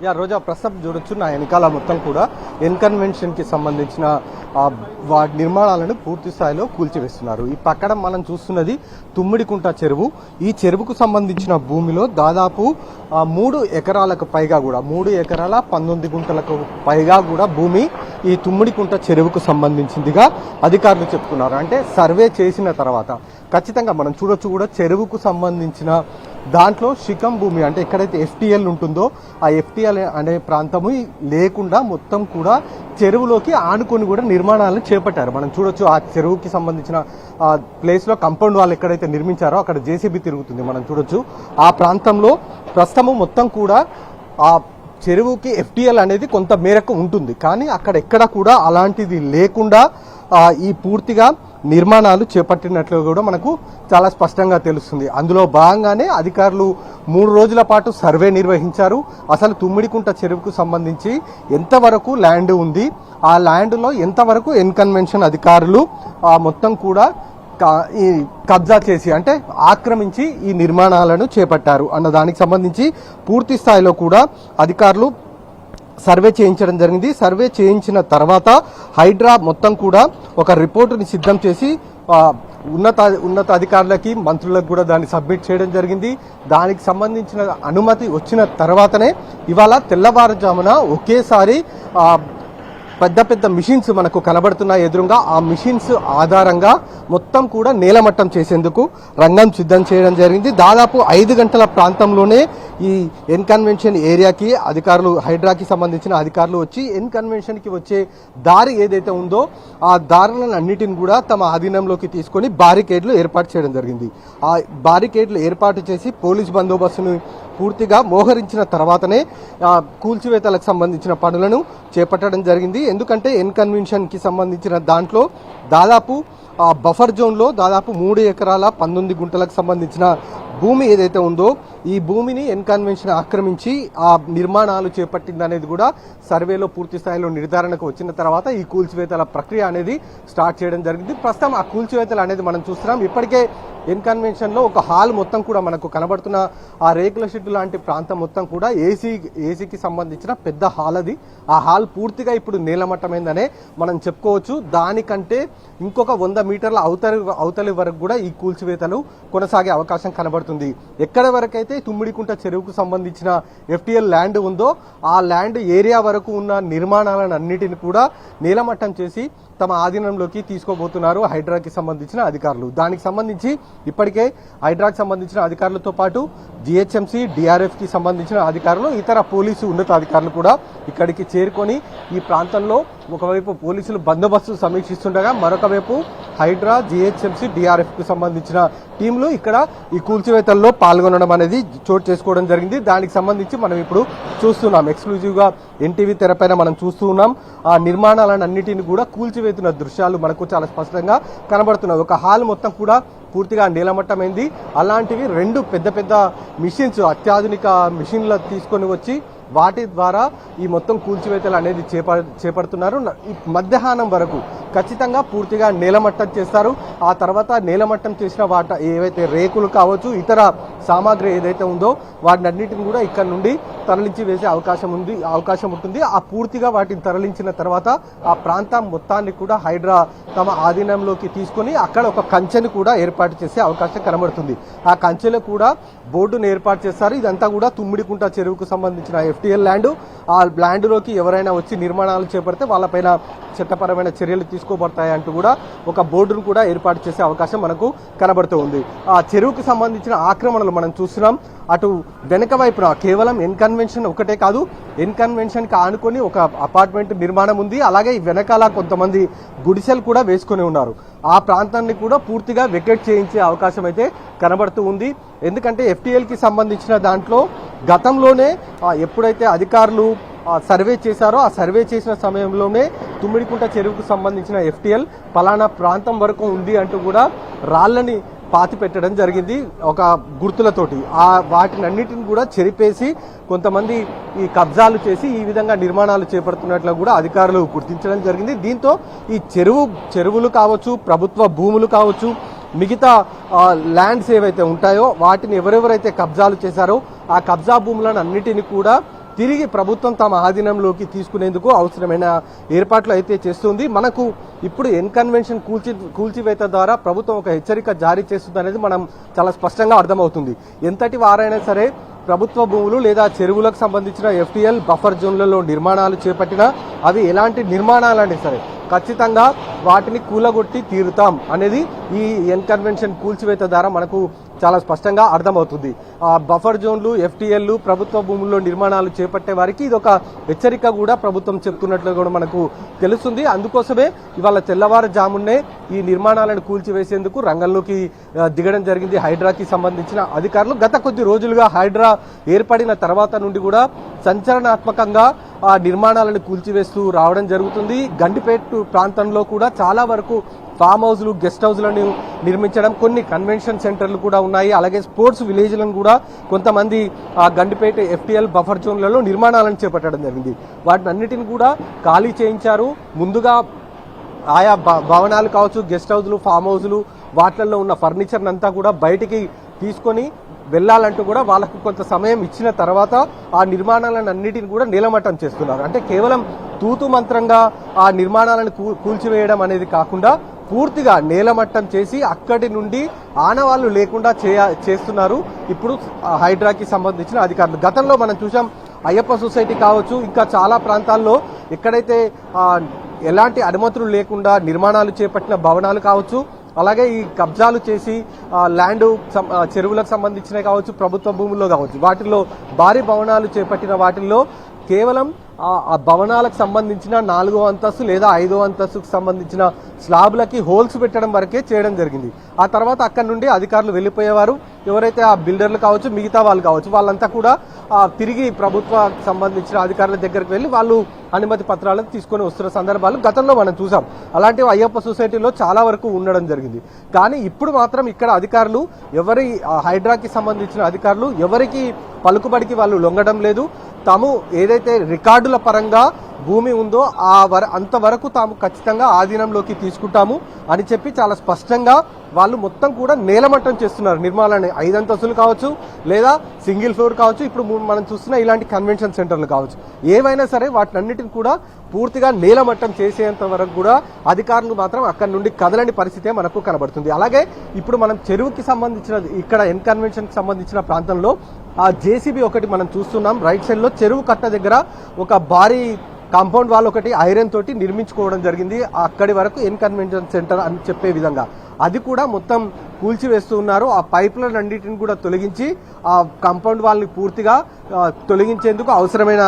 Yeah రోజా ప్రస్తుతం చూడొచ్చు నా వెనకాల మొత్తం కూడా ఎన్కన్వెన్షన్కి సంబంధించిన వాటి నిర్మాణాలను పూర్తి స్థాయిలో కూల్చివేస్తున్నారు. ఈ పక్కన మనం చూస్తున్నది తుమ్మిడికుంట చెరువు. ఈ చెరువుకు సంబంధించిన భూమిలో దాదాపు 3 ఎకరాలకు పైగా కూడా 3 ఎకరాల 19 గుంటలకు పైగా కూడా భూమి ఈ తుమ్మిడికుంట చెరువుకు సంబంధించిందిగా అధికారులు చెప్తున్నారు. అంటే సర్వే చేసిన తర్వాత ఖచ్చితంగా మనం చూడొచ్చు కూడా చెరువుకు సంబంధించిన దాంట్లో శిఖం భూమి అంటే ఎక్కడైతే ఎఫ్టీఎల్ ఉంటుందో ఆ ఎఫ్టీఎల్ అనే ప్రాంతము లేకుండా మొత్తం కూడా చెరువులోకి ఆనుకొని కూడా నిర్మాణాలను చేపట్టారు. మనం చూడొచ్చు ఆ చెరువుకి సంబంధించిన ప్లేస్లో కంపౌండ్ వాళ్ళు ఎక్కడైతే నిర్మించారో అక్కడ జేసీబీ తిరుగుతుంది. మనం చూడొచ్చు ఆ ప్రాంతంలో ప్రస్తుతము మొత్తం కూడా ఆ చెరువుకి ఎఫ్టీఎల్ అనేది కొంత మేరకు ఉంటుంది, కానీ అక్కడ ఎక్కడ కూడా అలాంటిది లేకుండా ఈ పూర్తిగా నిర్మాణాలు చేపట్టినట్లు కూడా మనకు చాలా స్పష్టంగా తెలుస్తుంది. అందులో భాగంగానే అధికారులు 3 రోజుల పాటు సర్వే నిర్వహించారు. అసలు తుమ్మిడికుంట చెరువుకు సంబంధించి ఎంతవరకు ల్యాండ్ ఉంది, ఆ ల్యాండ్లో ఎంతవరకు ఎన్కన్వెన్షన్ అధికారులు మొత్తం కూడా ఈ కబ్జా చేసి అంటే ఆక్రమించి ఈ నిర్మాణాలను చేపట్టారు అన్న దానికి సంబంధించి పూర్తి స్థాయిలో కూడా అధికారులు సర్వే చేయించడం జరిగింది. సర్వే చేయించిన తర్వాత హైడ్రా మొత్తం కూడా ఒక రిపోర్టుని సిద్ధం చేసి ఉన్నత అధికారులకి మంత్రులకు కూడా దాన్ని సబ్మిట్ చేయడం జరిగింది. దానికి సంబంధించిన అనుమతి వచ్చిన తర్వాతనే ఇవాళ తెల్లవారుజామున ఒకేసారి పెద్ద పెద్ద మిషన్స్ మనకు కనబడుతున్నాయి ఎదురుగా. ఆ మిషన్స్ ఆధారంగా మొత్తం కూడా నేలమట్టం చేసేందుకు రంగం సిద్ధం చేయడం జరిగింది. దాదాపు 5 గంటల ప్రాంతంలోనే ఈ ఎన్కన్వెన్షన్ ఏరియాకి అధికారులు హైడ్రాకి సంబంధించిన అధికారులు వచ్చి ఎన్కన్వెన్షన్కి వచ్చే దారి ఏదైతే ఉందో ఆ దారులను అన్నిటిని కూడా తమ ఆధీనంలోకి తీసుకొని బారికేడ్లు ఏర్పాటు చేయడం జరిగింది. ఆ బారికేడ్లు ఏర్పాటు చేసి పోలీస్ బందోబస్తును పూర్తిగా మోహరించిన తర్వాతనే కూల్చివేతలకు సంబంధించిన పనులను చేపట్టడం జరిగింది. ఎందుకంటే ఎన్కన్వెన్షన్కి సంబంధించిన దాంట్లో దాదాపు బఫర్ జోన్లో దాదాపు 3 ఎకరాల 19 గుంటలకు సంబంధించిన భూమి ఏదైతే ఉందో ఈ భూమిని ఎన్కన్వెన్షన్ ఆక్రమించి ఆ నిర్మాణాలు చేపట్టిందనేది కూడా సర్వేలో పూర్తి స్థాయిలో నిర్ధారణకు వచ్చిన తర్వాత ఈ కూల్చివేతల ప్రక్రియ అనేది స్టార్ట్ చేయడం జరిగింది. ప్రస్తుతం ఆ కూల్చివేతలు అనేది మనం చూస్తున్నాం. ఇప్పటికే ఎన్కన్వెన్షన్లో ఒక హాల్ మొత్తం కూడా మనకు కనబడుతున్న ఆ రేకుల షెడ్డు లాంటి ప్రాంతం మొత్తం కూడా ఏసీకి సంబంధించిన పెద్ద హాల్ అది. ఆ హాల్ పూర్తిగా ఇప్పుడు నేలమట్టమైందనే మనం చెప్పుకోవచ్చు. దానికంటే ఇంకొక 100 మీటర్ల అవతలి వరకు కూడా ఈ కూల్చివేతలు కొనసాగే అవకాశం కనబడుతుంది. ఎక్కడి వరకైతే తుమ్మిడికుంట చెరువుకు సంబంధించిన ఎఫ్టీఎల్ ల్యాండ్ ఉందో ఆ ల్యాండ్ ఏరియా వరకు ఉన్న నిర్మాణాలను అన్నిటిని కూడా నేలమట్టం చేసి తమ ఆధీనంలోకి తీసుకోబోతున్నారు హైడ్రాకి సంబంధించిన అధికారులు. దానికి సంబంధించి ఇప్పటికే హైడ్రాకి సంబంధించిన అధికారులతో పాటు జిహెచ్ఎంసీ డిఆర్ఎఫ్కి సంబంధించిన అధికారులు ఇతర పోలీసు ఉన్నతాధికారులు కూడా ఇక్కడికి చేరుకొని ఈ ప్రాంతంలో ఒకవైపు పోలీసులు బందోబస్తు సమీక్షిస్తుండగా మరొక వైపు హైడ్రా జిహెచ్ఎంసీ డిఆర్ఎఫ్కి సంబంధించిన టీంలు ఇక్కడ ఈ కూల్చివేతల్లో పాల్గొనడం అనేది చోటు చేసుకోవడం జరిగింది. దానికి సంబంధించి మనం ఇప్పుడు చూస్తున్నాం, ఎక్స్క్లూజివ్గా ఎన్టీవీ తెరపైన మనం చూస్తూ ఉన్నాం. ఆ నిర్మాణాలను అన్నిటిని కూడా కూల్చివేతున్న దృశ్యాలు మనకు చాలా స్పష్టంగా కనబడుతున్నాయి. ఒక హాల్ మొత్తం కూడా పూర్తిగా నేలమట్టమైంది. అలాంటివి 2 పెద్ద పెద్ద మిషన్స్ అత్యాధునిక మిషన్లు తీసుకొని వచ్చి వాటి ద్వారా ఈ మొత్తం కూల్చివేతలు అనేది చేపడుతున్నారు. మధ్యాహ్నం వరకు ఖచ్చితంగా పూర్తిగా నేలమట్టం చేస్తారు. ఆ తర్వాత నేలమట్టం చేసిన ఏవైతే రేకులు కావచ్చు ఇతర సామాగ్రి ఏదైతే ఉందో వాటిని అన్నిటిని కూడా ఇక్కడ నుండి తరలించి వేసే అవకాశం ఉంటుంది. ఆ పూర్తిగా వాటిని తరలించిన తర్వాత ఆ ప్రాంతం మొత్తాన్ని కూడా హైడ్రా తమ ఆధీనంలోకి తీసుకొని అక్కడ ఒక కంచెను కూడా ఏర్పాటు చేసే అవకాశం కనబడుతుంది. ఆ కంచెలో కూడా బోర్డును ఏర్పాటు చేస్తారు. ఇదంతా కూడా తుమ్మిడికుంట చెరువుకు సంబంధించిన ఎఫ్టీఎల్ ల్యాండ్. ఆ ల్యాండ్లోకి ఎవరైనా వచ్చి నిర్మాణాలు చేపడితే వాళ్ళపైన చట్టపరమైన చర్యలు తీసుకోబడతాయి అంటూ కూడా ఒక బోర్డును కూడా ఏర్పాటు చేసే అవకాశం మనకు కనబడుతూ ఉంది. ఆ చెరువుకు సంబంధించిన ఆక్రమణలు మనం చూస్తున్నాం. అటు వెనక వైపున కేవలం ఎన్కన్వెన్షన్ ఒకటే కాదు, ఎన్కన్వెన్షన్కి ఆనుకొని ఒక అపార్ట్మెంట్ నిర్మాణం ఉంది. అలాగే వెనకాల కొంతమంది గుడిసెలు కూడా వేసుకొని ఉన్నారు. ఆ ప్రాంతాన్ని కూడా పూర్తిగా వెకేట్ చేయించే అవకాశం అయితే కనబడుతూ ఉంది. ఎందుకంటే ఎఫ్టీఎల్కి సంబంధించిన దాంట్లో గతంలోనే ఎప్పుడైతే అధికారులు సర్వే చేశారో ఆ సర్వే చేసిన సమయంలోనే తుమ్మిడికుంట చెరువుకు సంబంధించిన ఎఫ్టీఎల్ పలానా ప్రాంతం వరకు ఉంది అంటూ కూడా రాళ్ళని పాతి పెట్టడం జరిగింది ఒక గుర్తులతోటి. వాటిని అన్నిటిని కూడా చెరిపేసి కొంతమంది ఈ కబ్జాలు చేసి ఈ విధంగా నిర్మాణాలు చేపడుతున్నట్లు కూడా అధికారులు గుర్తించడం జరిగింది. దీంతో ఈ చెరువులు కావచ్చు, ప్రభుత్వ భూములు కావచ్చు, మిగతా ల్యాండ్స్ ఏవైతే ఉంటాయో వాటిని ఎవరెవరైతే కబ్జాలు చేశారో ఆ కబ్జా భూములను అన్నిటిని కూడా తిరిగి ప్రభుత్వం తమ ఆధీనంలోకి తీసుకునేందుకు అవసరమైన ఏర్పాట్లు అయితే చేస్తుంది. మనకు ఇప్పుడు ఎన్కన్వెన్షన్ కూల్చివేత ద్వారా ప్రభుత్వం ఒక హెచ్చరిక జారీ చేస్తుంది అనేది మనం చాలా స్పష్టంగా అర్థమవుతుంది. ఎంతటి వారైనా సరే ప్రభుత్వ భూములు లేదా చెరువులకు సంబంధించిన ఎఫ్టీఎల్ బఫర్ జోన్లలో నిర్మాణాలు చేపట్టినా అవి ఎలాంటి నిర్మాణాలైనా సరే ఖచ్చితంగా వాటిని కూలగొట్టి తీరుతాం అనేది ఈ ఎన్కన్వెన్షన్ కూల్చివేత ద్వారా మనకు చాలా స్పష్టంగా అర్థమవుతుంది. బఫర్ జోన్లు, ఎఫ్టీఎల్లు, ప్రభుత్వ భూముల్లో నిర్మాణాలు చేపట్టే వారికి ఇది ఒక హెచ్చరిక కూడా ప్రభుత్వం చెప్తున్నట్లు కూడా మనకు తెలుస్తుంది. అందుకోసమే ఇవాళ తెల్లవారుజామునే ఈ నిర్మాణాలను కూల్చివేసేందుకు రంగంలోకి దిగడం జరిగింది హైడ్రాకి సంబంధించిన అధికారులు. గత కొద్ది రోజులుగా హైడ్రా ఏర్పడిన తర్వాత నుండి కూడా సంచలనాత్మకంగా ఆ నిర్మాణాలను కూల్చివేస్తూ రావడం జరుగుతుంది. గండిపేట ప్రాంతంలో కూడా చాలా వరకు ఫామ్ హౌస్లు, గెస్ట్ హౌస్లను నిర్మించడం, కొన్ని కన్వెన్షన్ సెంటర్లు కూడా ఉన్నాయి. అలాగే స్పోర్ట్స్ విలేజ్లను కూడా కొంతమంది ఆ గండిపేట ఎఫ్టీఎల్ బఫర్ జోన్లలో నిర్మాణాలను చేపట్టడం జరిగింది. వాటిని అన్నిటిని కూడా ఖాళీ చేయించారు. ముందుగా ఆయా భవనాలు కావచ్చు, గెస్ట్ హౌస్లు, ఫామ్ హౌస్లు, వాటిల్లో ఉన్న ఫర్నిచర్ అంతా కూడా బయటికి తీసుకొని వెళ్లాలంటూ కూడా వాళ్ళకు కొంత సమయం ఇచ్చిన తర్వాత ఆ నిర్మాణాలను అన్నిటిని కూడా నీలమట్టం చేస్తున్నారు. అంటే కేవలం తూతు మంత్రంగా ఆ నిర్మాణాలను కూల్చివేయడం అనేది కాకుండా పూర్తిగా నేలమట్టం చేసి అక్కడి నుండి ఆనవాళ్లు లేకుండా చేస్తున్నారు ఇప్పుడు హైడ్రాకి సంబంధించిన అధికారులు. గతంలో మనం చూసాం అయ్యప్ప సొసైటీ కావచ్చు, ఇంకా చాలా ప్రాంతాల్లో ఎక్కడైతే ఎలాంటి అనుమతులు లేకుండా నిర్మాణాలు చేపట్టిన భవనాలు కావచ్చు, అలాగే ఈ కబ్జాలు చేసి ల్యాండ్ చెరువులకు సంబంధించినవి కావచ్చు, ప్రభుత్వ భూముల్లో కావచ్చు, వాటిల్లో భారీ భవనాలు చేపట్టిన వాటిల్లో కేవలం ఆ భవనాలకు సంబంధించిన 4వ అంతస్తు లేదా 5వ అంతస్తుకు సంబంధించిన స్లాబ్లకి హోల్స్ పెట్టడం వరకే చేయడం జరిగింది. ఆ తర్వాత అక్కడి నుండి అధికారులు వెళ్ళిపోయేవారు. ఎవరైతే ఆ బిల్డర్లు కావచ్చు, మిగతా వాళ్ళు కావచ్చు, వాళ్ళంతా కూడా తిరిగి ప్రభుత్వానికి సంబంధించిన అధికారుల దగ్గరికి వెళ్ళి వాళ్ళు అనుమతి పత్రాలను తీసుకొని వస్తున్న సందర్భాలు గతంలో మనం చూసాం. అలాంటివి అయ్యప్ప సొసైటీలో చాలా వరకు ఉండడం జరిగింది. కానీ ఇప్పుడు మాత్రం ఇక్కడ అధికారులు హైడ్రాకి సంబంధించిన అధికారులు ఎవరికి పలుకుబడికి వాళ్ళు లొంగడం లేదు. తాము ఏదైతే రికార్డుల పరంగా భూమి ఉందో అంతవరకు తాము ఖచ్చితంగా ఆధీనంలోకి తీసుకుంటాము అని చెప్పి చాలా స్పష్టంగా వాళ్ళు మొత్తం కూడా నేలమట్టం చేస్తున్నారు. నిర్మాణాన్ని 5 అంతస్తులు కావచ్చు, లేదా సింగిల్ ఫ్లోర్ కావచ్చు, ఇప్పుడు మనం చూస్తున్న ఇలాంటి కన్వెన్షన్ సెంటర్లు కావచ్చు, ఏవైనా సరే వాటినన్నిటిని కూడా పూర్తిగా నేలమట్టం చేసేంత వరకు కూడా అధికారులు మాత్రం అక్కడి నుండి కదలని పరిస్థితే మనకు కనబడుతుంది. అలాగే ఇప్పుడు మనం చెరువుకి సంబంధించిన ఇక్కడ ఎన్కన్వెన్షన్ సంబంధించిన ప్రాంతంలో ఆ జేసీబీ ఒకటి మనం చూస్తున్నాం. రైట్ సైడ్ లో చెరువు కట్ట దగ్గర ఒక భారీ కాంపౌండ్ వాల్ ఒకటి ఐరన్ తోటి నిర్మించుకోవడం జరిగింది. అక్కడి వరకు ఎన్కన్వెన్షన్ సెంటర్ అని చెప్పే విధంగా అది కూడా మొత్తం కూల్చివేస్తూ ఉన్నారు. ఆ పైప్లను అన్నిటిని కూడా తొలగించి ఆ కాంపౌండ్ వాల్ని పూర్తిగా తొలగించేందుకు అవసరమైన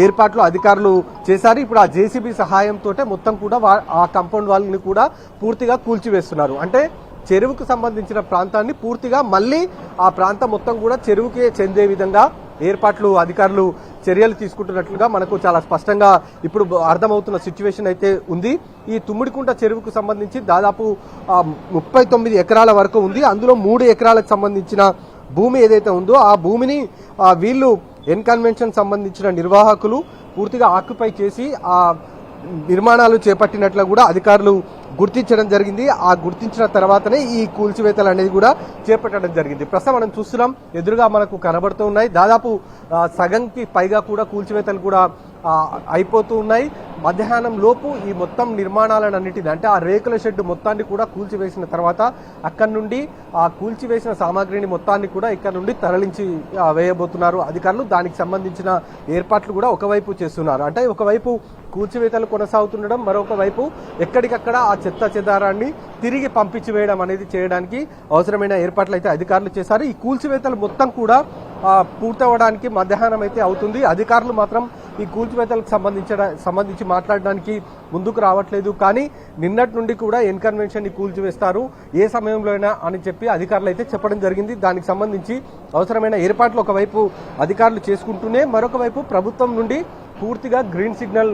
ఏర్పాట్లు అధికారులు చేశారు. ఇప్పుడు ఆ జేసీబీ సహాయంతో మొత్తం కూడా ఆ కాంపౌండ్ వాల్ని కూడా పూర్తిగా కూల్చివేస్తున్నారు. అంటే చెరువుకు సంబంధించిన ప్రాంతాన్ని పూర్తిగా మళ్ళీ ఆ ప్రాంతం మొత్తం కూడా చెరువుకే చెందే విధంగా ఏర్పాట్లు అధికారులు చర్యలు తీసుకుంటున్నట్లుగా మనకు చాలా స్పష్టంగా ఇప్పుడు అర్థమవుతున్న సిచ్యువేషన్ అయితే ఉంది. ఈ తుమ్మిడికుంట చెరువుకు సంబంధించి దాదాపు 39 ఎకరాల వరకు ఉంది. అందులో 3 ఎకరాలకు సంబంధించిన భూమి ఏదైతే ఉందో ఆ భూమిని వీళ్ళు ఎన్కన్వెన్షన్ సంబంధించిన నిర్వాహకులు పూర్తిగా ఆక్యుపై చేసి ఆ నిర్మాణాలు చేపట్టినట్లు కూడా అధికారులు గుర్తించడం జరిగింది. ఆ గుర్తించిన తర్వాతనే ఈ కూల్చివేతలు అనేది కూడా చేపట్టడం జరిగింది. ప్రస్తుతం మనం చూస్తున్నాం, ఎదురుగా మనకు కనబడుతూ ఉన్నాయి. దాదాపు సగంకి పైగా కూడా కూల్చివేతలు కూడా అయిపోతూ ఉన్నాయి. మధ్యాహ్నం లోపు ఈ మొత్తం నిర్మాణాలన్నిటిని అంటే ఆ రేకుల షెడ్ మొత్తాన్ని కూడా కూల్చివేసిన తర్వాత అక్కడి నుండి ఆ కూల్చివేసిన సామాగ్రిని మొత్తాన్ని కూడా ఇక్కడ నుండి తరలించి వేయబోతున్నారు అధికారులు. దానికి సంబంధించిన ఏర్పాట్లు కూడా ఒకవైపు చేస్తున్నారు. అంటే ఒకవైపు కూల్చివేతలు కొనసాగుతుండడం, మరొక వైపు ఎక్కడికక్కడ ఆ చెత్త చెదారాన్ని తిరిగి పంపించి వేయడం అనేది చేయడానికి అవసరమైన ఏర్పాట్లు అయితే అధికారులు చేశారు. ఈ కూల్చివేతలు మొత్తం కూడా పూర్తవడానికి మధ్యాహ్నం అయితే అవుతుంది. అధికారులు మాత్రం ఈ కూల్చివేతలకు సంబంధించి మాట్లాడడానికి ముందుకు రావట్లేదు. కానీ నిన్నటి నుండి కూడా ఎన్కన్వెన్షన్ ని కూల్చివేస్తారు ఏ సమయంలో అయినా అని చెప్పి అధికారులు అయితే చెప్పడం జరిగింది. దానికి సంబంధించి అవసరమైన ఏర్పాట్లు ఒకవైపు అధికారులు చేసుకుంటూనే మరొక వైపు ప్రభుత్వం నుండి పూర్తిగా గ్రీన్ సిగ్నల్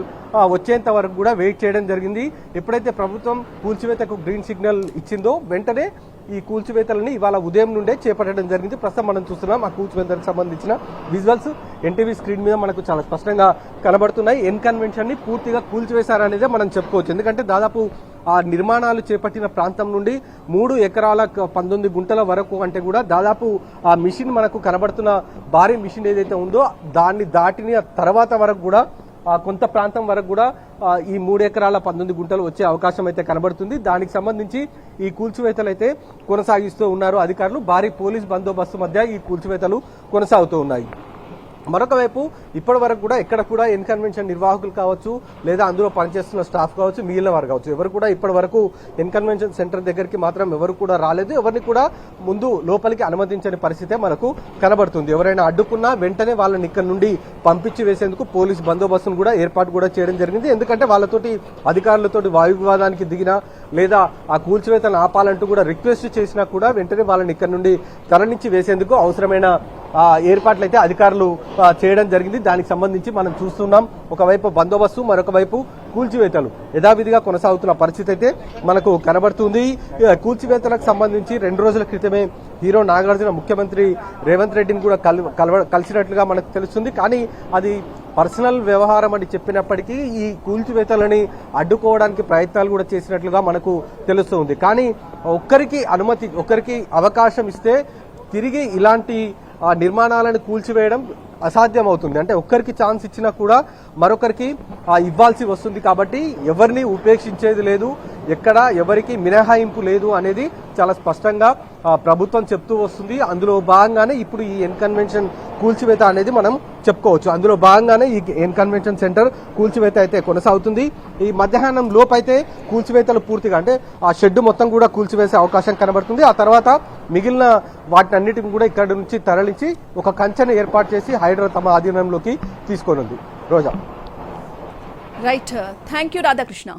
వచ్చేంత వరకు కూడా వెయిట్ చేయడం జరిగింది. ఎప్పుడైతే ప్రభుత్వం కూల్చివేతకు గ్రీన్ సిగ్నల్ ఇచ్చిందో వెంటనే ఈ కూల్చివేతలని ఇవాళ ఉదయం నుండే చేపట్టడం జరిగింది. ప్రస్తుతం మనం చూస్తున్నాం ఆ కూల్చివేతలకు సంబంధించిన విజువల్స్ ఎన్టీవీ స్క్రీన్ మీద మనకు చాలా స్పష్టంగా కనబడుతున్నాయి. ఎన్ కన్వెన్షన్ ని పూర్తిగా కూల్చివేశారనేదే మనం చెప్పుకోవచ్చు. ఎందుకంటే దాదాపు ఆ నిర్మాణాలు చేపట్టిన ప్రాంతం నుండి 3 ఎకరాల 19 గుంటల వరకు అంటే కూడా దాదాపు ఆ మిషన్ మనకు కనబడుతున్న భారీ మిషన్ ఏదైతే ఉందో దాన్ని దాటిన తర్వాత వరకు కూడా కొంత ప్రాంతం వరకు కూడా ఈ 3 ఎకరాల 19 గుంటలు వచ్చే అవకాశం అయితే కనబడుతుంది. దానికి సంబంధించి ఈ కూల్చివేతలు అయితే కొనసాగిస్తూ ఉన్నారు అధికారులు. భారీ పోలీస్ బందోబస్తు మధ్య ఈ కూల్చివేతలు కొనసాగుతూ ఉన్నాయి. మరొక వైపు ఇప్పటి వరకు కూడా ఎక్కడ కూడా ఎన్ కన్వెన్షన్ నిర్వాహకులు కావచ్చు లేదా అందులో పనిచేస్తున్న స్టాఫ్ కావచ్చు మిగిలిన వారు కావచ్చు ఎవరు కూడా ఇప్పటి వరకు ఎన్ కన్వెన్షన్ సెంటర్ దగ్గరికి మాత్రం ఎవరు కూడా రాలేదు. ఎవరిని కూడా ముందు లోపలికి అనుమతించని పరిస్థితే మనకు కనబడుతుంది. ఎవరైనా అడ్డుకున్నా వెంటనే వాళ్ళని ఇక్కడ నుండి పంపించి వేసేందుకు పోలీస్ బందోబస్తును కూడా ఏర్పాటు కూడా చేయడం జరిగింది. ఎందుకంటే వాళ్ళతోటి అధికారులతోటి వాయు వివాదానికి దిగినా లేదా ఆ కూల్చివేతను ఆపాలంటూ కూడా రిక్వెస్ట్ చేసినా కూడా వెంటనే వాళ్ళని ఇక్కడ నుండి తరలించి వేసేందుకు అవసరమైన ఏర్పాట్లు అయితే అధికారులు చేయడం జరిగింది. దానికి సంబంధించి మనం చూస్తున్నాం ఒకవైపు బందోబస్తు మరొక వైపు కూల్చివేతలు యథావిధిగా కొనసాగుతున్న పరిస్థితి అయితే మనకు కనబడుతుంది. కూల్చివేతలకు సంబంధించి 2 రోజుల క్రితమే హీరో నాగార్జున ముఖ్యమంత్రి రేవంత్ రెడ్డిని కూడా కలిసినట్లుగా మనకు తెలుస్తుంది. కానీ అది పర్సనల్ వ్యవహారం అని చెప్పినప్పటికీ ఈ కూల్చివేతలని అడ్డుకోవడానికి ప్రయత్నాలు కూడా చేసినట్లుగా మనకు తెలుస్తుంది. కానీ ఒక్కరికి అవకాశం ఇస్తే తిరిగి ఇలాంటి నిర్మాణాలను కూల్చివేయడం అసాధ్యం అవుతుంది. అంటే ఒక్కరికి ఛాన్స్ ఇచ్చినా కూడా మరొకరికి ఇవ్వాల్సి వస్తుంది. కాబట్టి ఎవరిని ఉపేక్షించేది లేదు, ఎక్కడ ఎవరికి మినహాయింపు లేదు అనేది చాలా స్పష్టంగా ప్రభుత్వం చెప్తూ వస్తుంది. అందులో భాగంగానే ఇప్పుడు ఈ ఎన్ కన్వెన్షన్ కూల్చివేత అనేది మనం చెప్పుకోవచ్చు. అందులో భాగంగానే ఈ ఎన్ కన్వెన్షన్ సెంటర్ కూల్చివేత అయితే కొనసాగుతుంది. ఈ మధ్యాహ్నం లోపైతే కూల్చివేతలు పూర్తిగా అంటే ఆ షెడ్ మొత్తం కూడా కూల్చివేసే అవకాశం కనబడుతుంది. ఆ తర్వాత మిగిలిన వాటినన్నిటిని కూడా ఇక్కడ నుంచి తరలించి ఒక కంచెను ఏర్పాటు చేసి హైడ్రా తమ ఆధీనంలోకి తీసుకొనుంది. Roja. Right, thank you Radhakrishna.